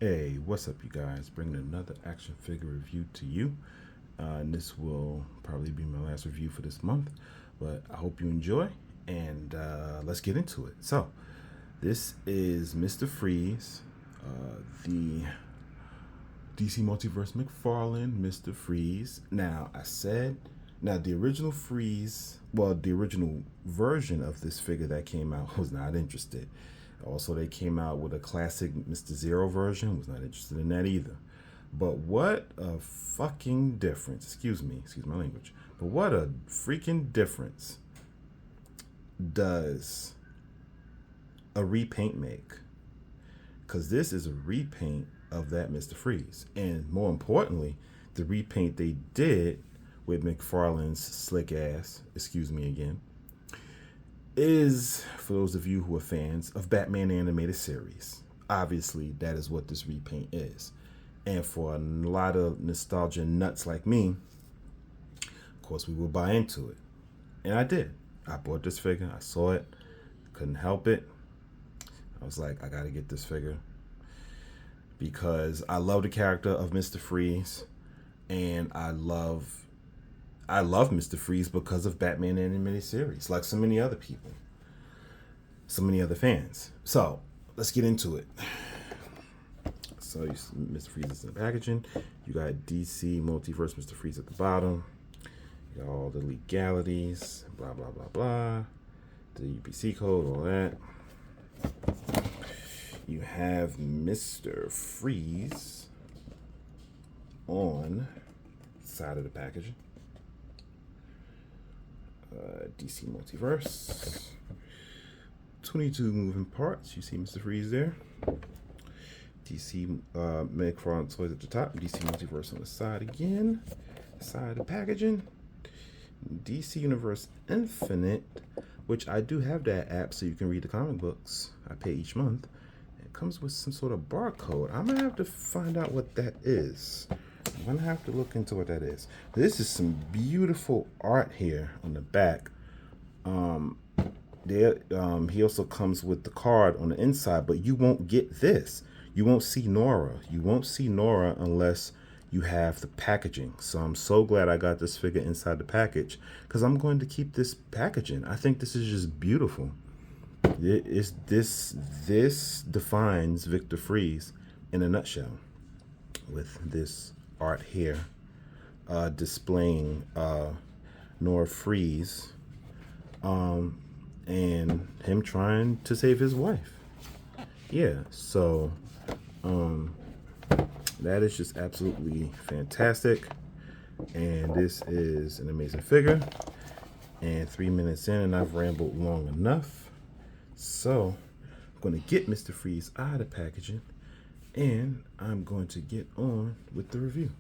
Hey, what's up, you guys? Bringing another action figure review to you. And this will probably be my last review for this month, but I hope you enjoy. And let's get into it. So, this is Mr. Freeze, the DC Multiverse McFarlane Mr. Freeze. Now the original Freeze, well, the original version of this figure that came out was not interested. Also, they came out with a classic Mr. Zero version, was not interested in that either. But what a fucking difference, excuse my language, but what a freaking difference does a repaint make? Because this is a repaint of that Mr. Freeze. And more importantly, the repaint they did with McFarlane's slick ass, excuse me again, is for those of you who are fans of Batman animated series. Obviously, that is what this repaint is. And for a lot of nostalgia nuts like me, of course, we will buy into it. And I did. I bought this figure. I saw it. Couldn't help it. I was like, I got to get this figure. Because I love the character of Mr. Freeze. And I love Mr. Freeze because of Batman animated series, like so many other people, so many other fans. So let's get into it. So you see Mr. Freeze is in the packaging. You got DC Multiverse Mr. Freeze at the bottom. You got all the legalities, blah blah blah blah, the UPC code, all that. You have Mr. Freeze on the side of the packaging. DC Multiverse. 22 moving parts. You see Mr. Freeze there. DC mcfarlane toys at the top. DC Multiverse on the side again. Side of the packaging. DC Universe Infinite, which I do have that app so you can read the comic books. I pay each month. It comes with some sort of barcode. I'm gonna have to find out what that is. I'm gonna have to look into what that is. This is some beautiful art here on the back. He also comes with the card on the inside, but you won't get this. You won't see Nora. You won't see Nora unless you have the packaging. So I'm so glad I got this figure inside the package because I'm going to keep this packaging. I think this is just beautiful. This defines Victor Freeze in a nutshell with this art here displaying Nora Freeze and him trying to save his wife. Yeah, so that is just absolutely fantastic, and this is an amazing figure. And 3 minutes in and I've rambled long enough, so I'm going to get Mr. Freeze out of the packaging and I'm going to get on with the review.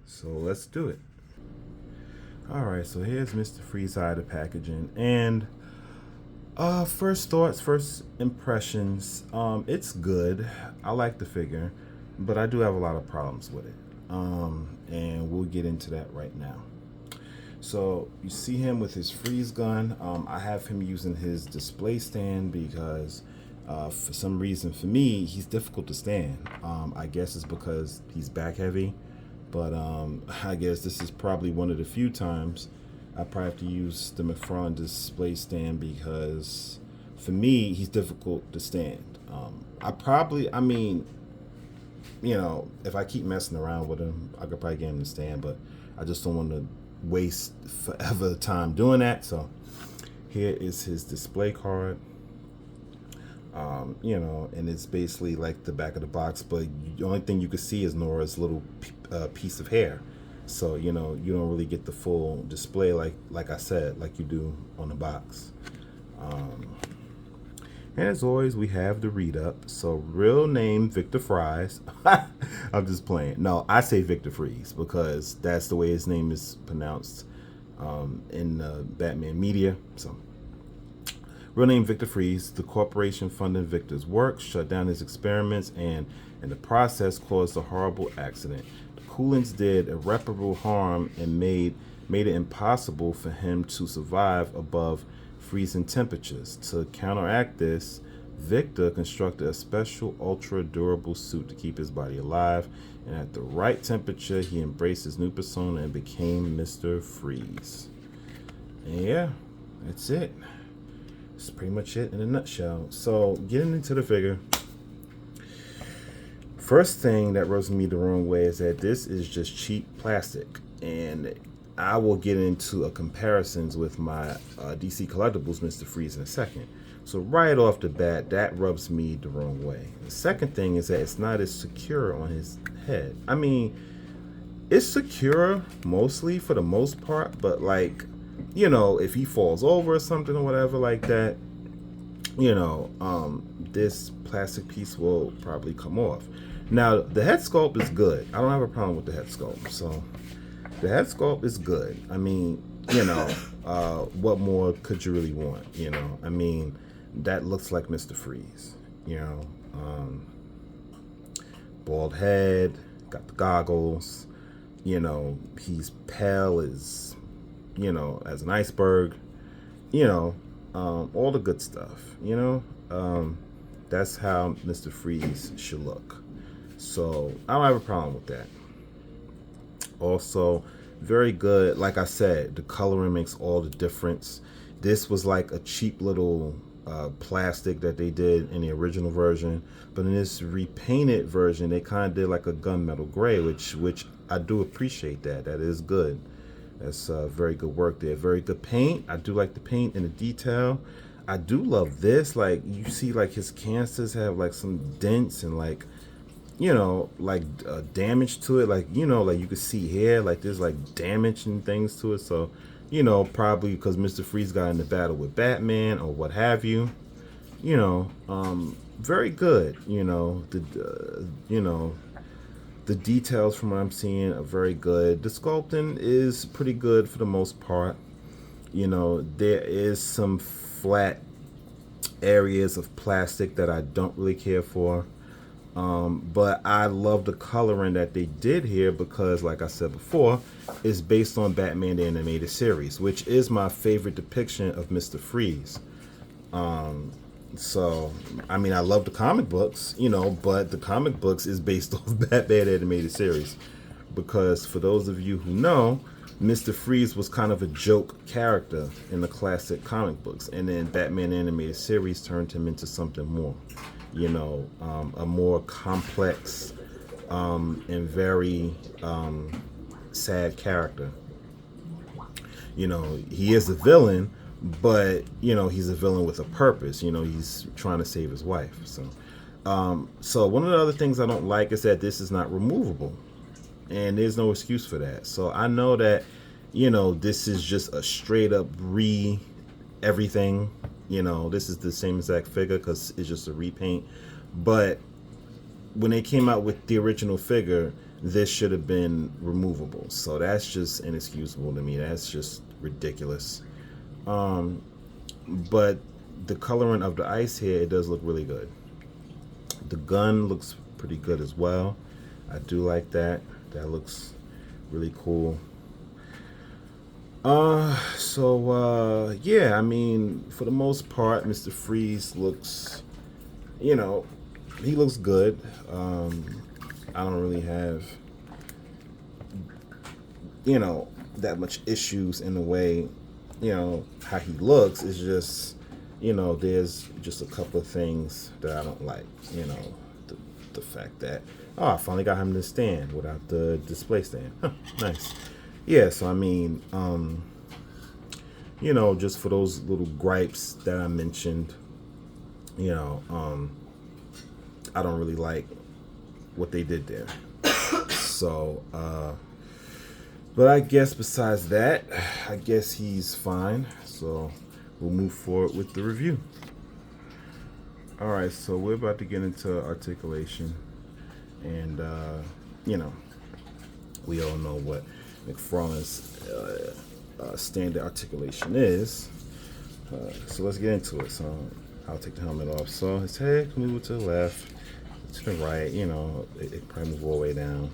So let's do it. Alright, so here's Mr. Freeze out of the packaging. And first thoughts, first impressions. It's good. I like the figure, but I do have a lot of problems with it. And we'll get into that right now. So you see him with his freeze gun. I have him using his display stand because for some reason, for me, he's difficult to stand. I guess it's because he's back heavy, but I guess this is probably one of the few times I probably have to use the McFarlane display stand because for me, he's difficult to stand. I mean, you know, if I keep messing around with him, I could probably get him to stand, but I just don't want to waste forever time doing that. So here is his display card. You know, and it's basically like the back of the box, but the only thing you can see is Nora's little piece of hair. So, you know, you don't really get the full display like I said, like you do on the box. And as always, we have the read up. So real name Victor Fries. I'm just playing. No, I say Victor Freeze because that's the way his name is pronounced in Batman media. So real name Victor Freeze. The corporation funding Victor's work shut down his experiments and in the process caused a horrible accident. The coolants did irreparable harm and made it impossible for him to survive above freezing temperatures. To counteract this, Victor constructed a special ultra durable suit to keep his body alive, and at the right temperature, he embraced his new persona and became Mr. Freeze. And yeah, that's it. That's pretty much it in a nutshell. So, getting into the figure, first thing that rubs me the wrong way is that this is just cheap plastic, and I will get into a comparisons with my DC Collectibles Mr. Freeze in a second. So right off the bat, that rubs me the wrong way. The second thing is that it's not as secure on his head. I mean, it's secure mostly for the most part, but like, you know, if he falls over or something or whatever like that, you know, this plastic piece will probably come off. Now, the head sculpt is good. I don't have a problem with the head sculpt. So, the head sculpt is good. I mean, you know, what more could you really want? You know, I mean, that looks like Mr. Freeze. You know, bald head, got the goggles. You know, he's pale as, you know, as an iceberg. You know, all the good stuff. You know, that's how Mr. Freeze should look. So I don't have a problem with that. Also, very good. Like I said, the coloring makes all the difference. This was like a cheap little plastic that they did in the original version, but in this repainted version, they kind of did like a gunmetal gray, which I do appreciate. That is good. That's very good work there. Very good paint. I do like the paint and the detail. I do love this. Like, you see, like his canisters have like some dents and like, you know, like damage to it. Like, you know, like you could see here, like there's like damage and things to it. So, you know, probably because Mr. Freeze got in the battle with Batman or what have you. You know, very good. You know, the details from what I'm seeing are very good. The sculpting is pretty good for the most part. You know, there is some flat areas of plastic that I don't really care for. But I love the coloring that they did here because, like I said before, it's based on Batman the Animated Series, which is my favorite depiction of Mr. Freeze. So, I mean, I love the comic books, you know, but the comic books is based off Batman the Animated Series. Because for those of you who know, Mr. Freeze was kind of a joke character in the classic comic books. And then Batman the Animated Series turned him into something more. You know, a more complex and very sad character. You know, he is a villain, but, you know, he's a villain with a purpose. You know, he's trying to save his wife. So one of the other things I don't like is that this is not removable. And there's no excuse for that. So I know that, you know, this is just a straight up everything. You know, this is the same exact figure because it's just a repaint. But when they came out with the original figure, this should have been removable. So that's just inexcusable to me. That's just ridiculous. But the coloring of the ice here, it does look really good. The gun looks pretty good as well. I do like that. That looks really cool. Yeah, I mean, for the most part, Mr. Freeze looks, you know, he looks good. I don't really have, you know, that much issues in the way, you know, how he looks. It's just, you know, there's just a couple of things that I don't like. You know, the fact that, oh, I finally got him to stand without the display stand. Huh, nice. Yeah, so I mean, you know, just for those little gripes that I mentioned, you know, I don't really like what they did there. So, but I guess besides that, I guess he's fine. So we'll move forward with the review. All right, so we're about to get into articulation. And, you know, we all know what McFarlane's standard articulation is. So let's get into it. So I'll take the helmet off. So his head can move to the left, to the right. You know, it probably move all the way down.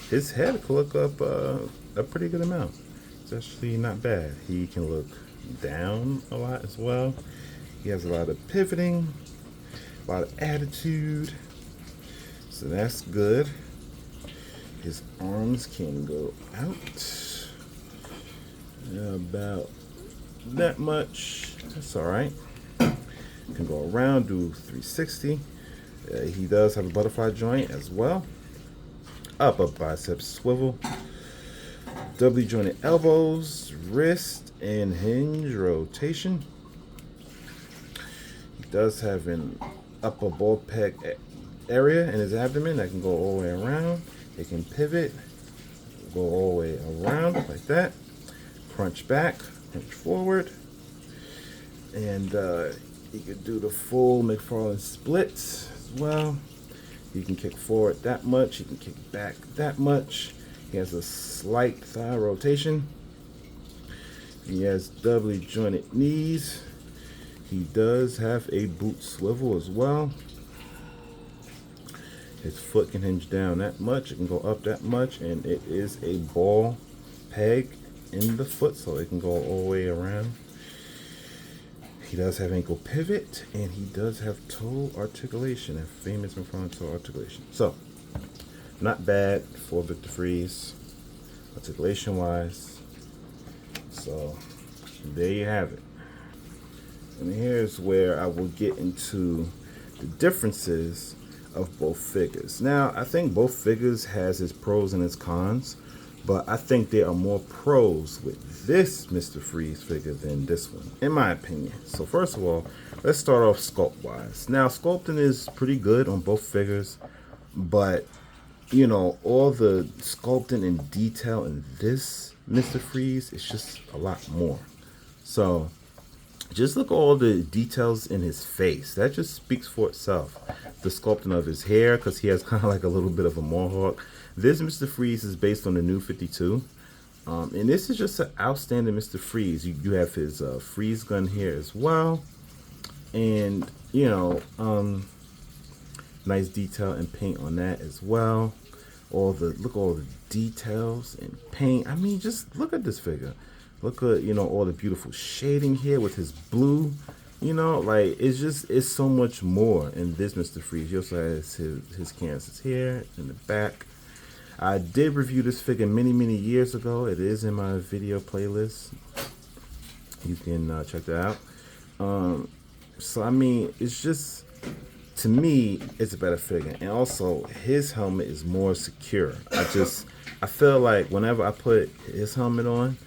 His head can look up a pretty good amount. It's actually not bad. He can look down a lot as well. He He has a lot of pivoting, a lot of attitude, so that's good. His arms can go out about that much. That's all right. Can go around, do 360. He does have a butterfly joint as well. Upper bicep swivel, doubly jointed elbows, wrist, and hinge rotation. He does have an upper bull pec area in his abdomen that can go all the way around. It can pivot, go all the way around like that. Crunch back, crunch forward, and he could do the full McFarlane splits as well. He can kick forward that much. He can kick back that much. He has a slight thigh rotation. He has doubly jointed knees. He does have a boot swivel as well. His foot can hinge down that much. It can go up that much. And it is a ball peg in the foot, so it can go all the way around. He does have ankle pivot, and he does have toe articulation, a famous McFarlane toe articulation. So, not bad for Victor Freeze, articulation-wise. So, there you have it. And here's where I will get into the differences of both figures. Now, I think both figures has its pros and its cons, but I think there are more pros with this Mr. Freeze figure than this one, in my opinion. So first of all, let's start off sculpt-wise. Now, sculpting is pretty good on both figures, but, you know, all the sculpting and detail in this Mr. Freeze is just a lot more. So, just look at all the details in his face. That just speaks for itself. The sculpting of his hair, because he has kind of like a little bit of a mohawk. This Mr. Freeze is based on the new 52. And this is just an outstanding Mr. Freeze. You have his freeze gun here as well. And, you know, nice detail and paint on that as well. Look at all the details and paint. I mean, just look at this figure. Look at, you know, all the beautiful shading here with his blue. You know, like, it's so much more in this Mr. Freeze. He also has his canvases here in the back. I did review this figure many years ago. It is in my video playlist. You can check that out. So, I mean, it's just, to me, it's a better figure. And also, his helmet is more secure. I feel like whenever I put his helmet on,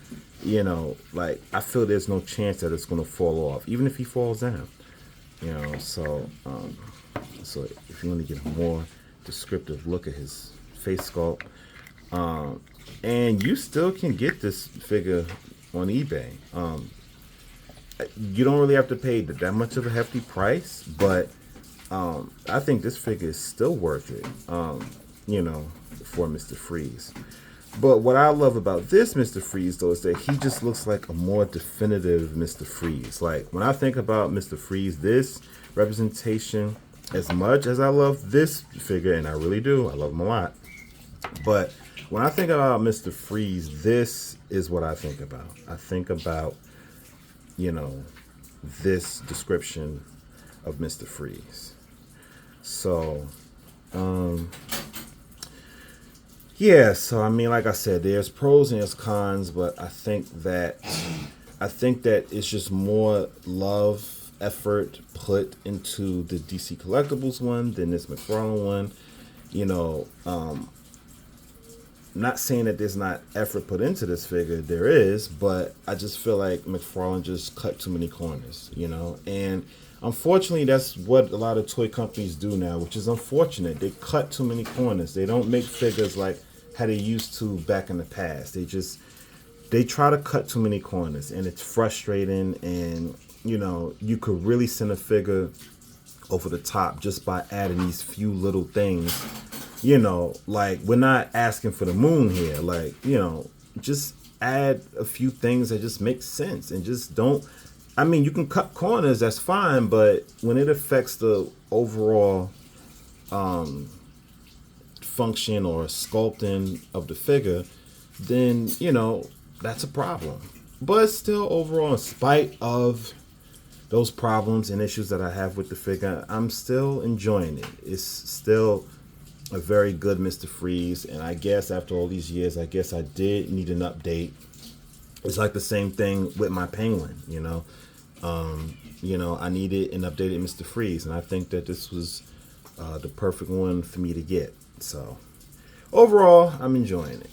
you know, like, I feel there's no chance that it's going to fall off, even if he falls down. You know, so if you want to get a more descriptive look at his face sculpt, and you still can get this figure on eBay. You don't really have to pay that much of a hefty price, but I think this figure is still worth it, you know, for Mr. Freeze. But what I love about this Mr. Freeze, though, is that he just looks like a more definitive Mr. Freeze. Like, when I think about Mr. Freeze, this representation, as much as I love this figure, and I really do, I love him a lot, but when I think about Mr. Freeze, this is what I think about. I think about, you know, this description of Mr. Freeze. So, yeah, so I mean, like I said, there's pros and there's cons, but I think that it's just more love, effort put into the DC Collectibles one than this McFarlane one. You know, not saying that there's not effort put into this figure, there is, but I just feel like McFarlane just cut too many corners, you know, and unfortunately, that's what a lot of toy companies do now, which is unfortunate. They cut too many corners. They don't make figures like how they used to back in the past. They try to cut too many corners, and it's frustrating. And, you know, you could really send a figure over the top just by adding these few little things. You know, like, we're not asking for the moon here. Like, you know, just add a few things that just make sense, and just don't. I mean, you can cut corners, that's fine, but when it affects the overall function or sculpting of the figure, then, you know, that's a problem. But still, overall, in spite of those problems and issues that I have with the figure, I'm still enjoying it. It's still a very good Mr. Freeze, and I guess after all these years, I guess I did need an update. It's like the same thing with my Penguin, you know. I needed an updated Mr. Freeze, and I think that this was the perfect one for me to get. So overall, I'm enjoying it.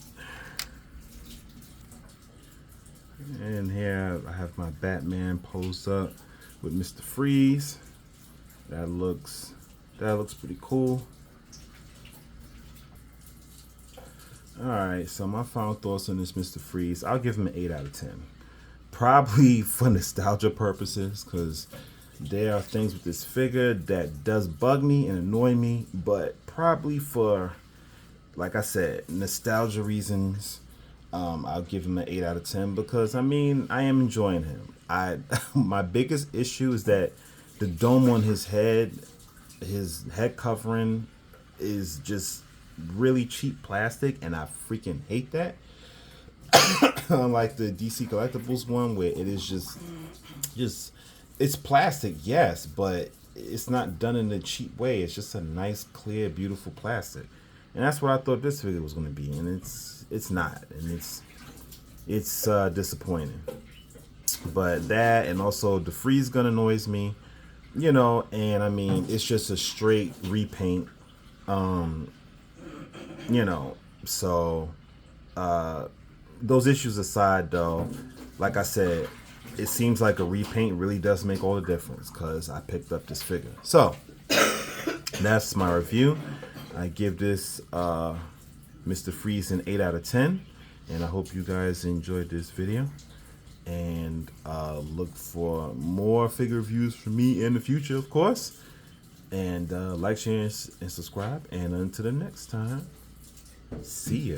And here I have my Batman posed up with Mr. Freeze. That looks pretty cool. Alright, so my final thoughts on this Mr. Freeze. I'll give him an 8 out of 10. Probably for nostalgia purposes, because there are things with this figure that does bug me and annoy me, but probably for, like I said, nostalgia reasons, I'll give him an 8 out of 10 because, I mean, I am enjoying him. My biggest issue is that the dome on his head covering is just really cheap plastic, and I freaking hate that. Unlike the DC Collectibles one, where it is just it's plastic, yes, but it's not done in a cheap way. It's just a nice, clear, beautiful plastic, and that's what I thought this figure was going to be, and it's not, and it's disappointing. But that, and also the freeze gun annoys me, and I mean it's just a straight repaint. So those issues aside, though, like I said, it seems like a repaint really does make all the difference because I picked up this figure. So that's my review. I give this Mr. Freeze an 8 out of 10, and I hope you guys enjoyed this video, and look for more figure reviews from me in the future, of course. And like, share, and subscribe. And until the next time, see ya.